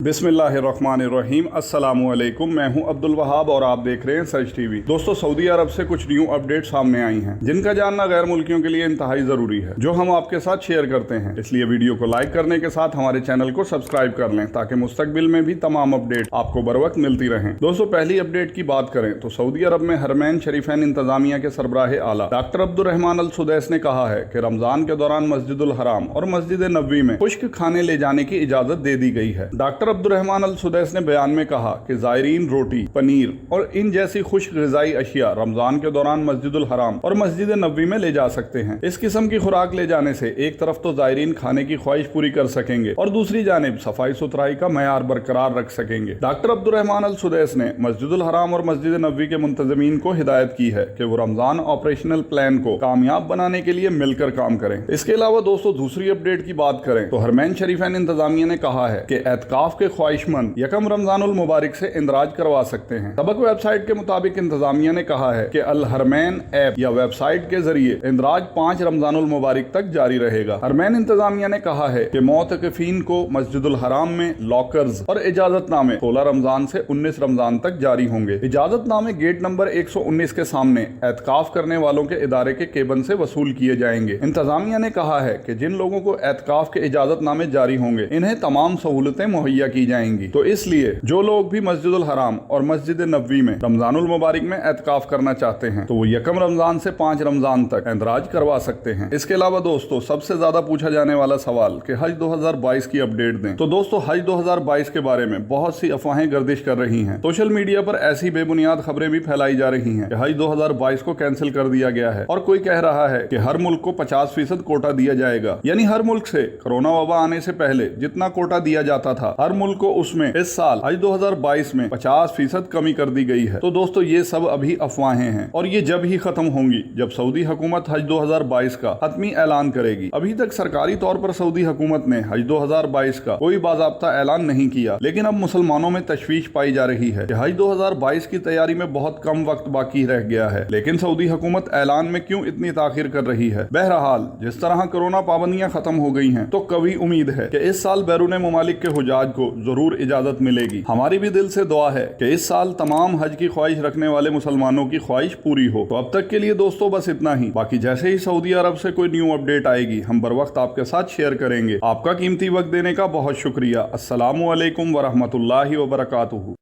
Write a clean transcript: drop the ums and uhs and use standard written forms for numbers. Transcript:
बिस्मिल्लाहिर्रहमानिर्रहीम अस्सलामुअलैकुम। मैं हूं अब्दुल वहाब और आप देख रहे हैं सर्च टीवी। दोस्तों, सऊदी अरब से कुछ न्यू अपडेट सामने आई हैं जिनका जानना गैर मुल्कियों के लिए इंतहाई जरूरी है, जो हम आपके साथ शेयर करते हैं। इसलिए वीडियो को लाइक करने के साथ हमारे चैनल को सब्सक्राइब कर लें ताकि मुस्तकबिल में भी तमाम अपडेट आपको बर वक्त मिलती रहें। दोस्तों, पहली अपडेट की बात करें तो सऊदी अरब में हरमैन शरीफैन इंतजामिया के सरबराह आला डॉक्टर अब्दुर्रहमान अल सुदैस ने कहा है कि रमजान के दौरान मस्जिदुल हराम और मस्जिद नबवी में खुश्क खाने ले जाने की इजाजत दे दी गई है। डॉक्टर अब्दुर्रहमान अल सुदैस ने बयान में कहा कि ज़ायरीन रोटी, पनीर और इन जैसी खुश्क ग़िज़ाई अशिया रमजान के दौरान मस्जिदुल हराम और मस्जिद नबवी में ले जा सकते हैं। इस किस्म की खुराक ले जाने से एक तरफ तो ज़ायरीन खाने की ख्वाहिश पूरी कर सकेंगे और दूसरी जानिब सफाई सुथराई का मयार बरकरार रख सकेंगे। डॉक्टर अब्दुर्रहमान अल सुदैस ने मस्जिदुल हराम और मस्जिद नबवी के मुंतज़मीन को हिदायत की है कि वो रमजान ऑपरेशनल प्लान को कामयाब बनाने के लिए मिलकर काम करें। इसके अलावा दोस्तों, दूसरी अपडेट की बात करें तो हरमैन शरीफैन इंतजामिया ने कहा है कि एतकाफ के ख्वाहिशमंद यकम रमजानुल मुबारक से इंदराज करवा सकते हैं। सबक वेबसाइट के मुताबिक इंतजामिया ने कहा है कि अल हरमैन ऐप या वेबसाइट के जरिए इंदराज 5 रमजानुल मुबारक तक जारी रहेगा। हरमैन इंतजामिया ने कहा है कि मोतकफीन को मस्जिदुल हराम में लॉकर्स और इजाजतनामे 16 रमजान से 19 रमजान तक जारी होंगे। इजाजतनामे गेट नंबर 119 के सामने एतकाफ करने वालों के इदारे के केबन से वसूल किए जाएंगे। इंतजामिया ने कहा है कि जिन लोगों को एतकाफ के इजाजतनामे जारी होंगे इन्हें तमाम सहूलतें मुहैया की जाएंगी। तो इसलिए जो लोग भी मस्जिदुल हराम और मस्जिद नबवी में रमजानुल मुबारक में एतकाफ करना चाहते हैं तो वो यकम रमजान से 5 रमजान तक इंदराज करवा सकते हैं। इसके अलावा दोस्तों, सबसे ज्यादा पूछा जाने वाला सवाल कि हज 2022 की अपडेट दें। तो दोस्तों, हज 2022 के बारे में बहुत सी अफवाहें गर्दिश कर रही हैं। सोशल मीडिया पर ऐसी बेबुनियाद खबरें भी फैलाई जा रही हैं कि हज 2022 को कैंसिल कर दिया गया है और कोई कह रहा है कि हर मुल्क को 50% कोटा दिया जाएगा, यानी हर मुल्क से कोरोना वबा आने से पहले जितना कोटा दिया जाता था हर मुल्क को उसमें इस साल हज 2022 में 50% कमी कर दी गई है। तो दोस्तों, ये सब अभी अफवाहें हैं और ये जब ही खत्म होंगी जब सऊदी हुकूमत हज 2022 का हतमी ऐलान करेगी। अभी तक सरकारी तौर पर सऊदी हुकूमत ने हज 2022 का कोई बाज़ाब्ता ऐलान नहीं किया, लेकिन अब मुसलमानों में तशवीश पाई जा रही है कि हज 2022 की तैयारी में बहुत कम वक्त बाकी रह गया है, लेकिन सऊदी हुकूमत ऐलान में क्यों इतनी ताखिर कर रही है। बहरहाल, जिस तरह कोरोना पाबंदियां खत्म हो गई हैं तो कभी उम्मीद है कि इस साल बैरून मुमालिक के हुजाज को जरूर इजाजत मिलेगी। हमारी भी दिल से दुआ है कि इस साल तमाम हज की ख्वाहिश रखने वाले मुसलमानों की ख्वाहिश पूरी हो। तो अब तक के लिए दोस्तों बस इतना ही। बाकी जैसे ही सऊदी अरब से कोई न्यू अपडेट आएगी हम बर वक्त आपके साथ शेयर करेंगे। आपका कीमती वक्त देने का बहुत शुक्रिया। अस्सलामु अलैकुम वरहमतुल्लाहि वबरकातुहू।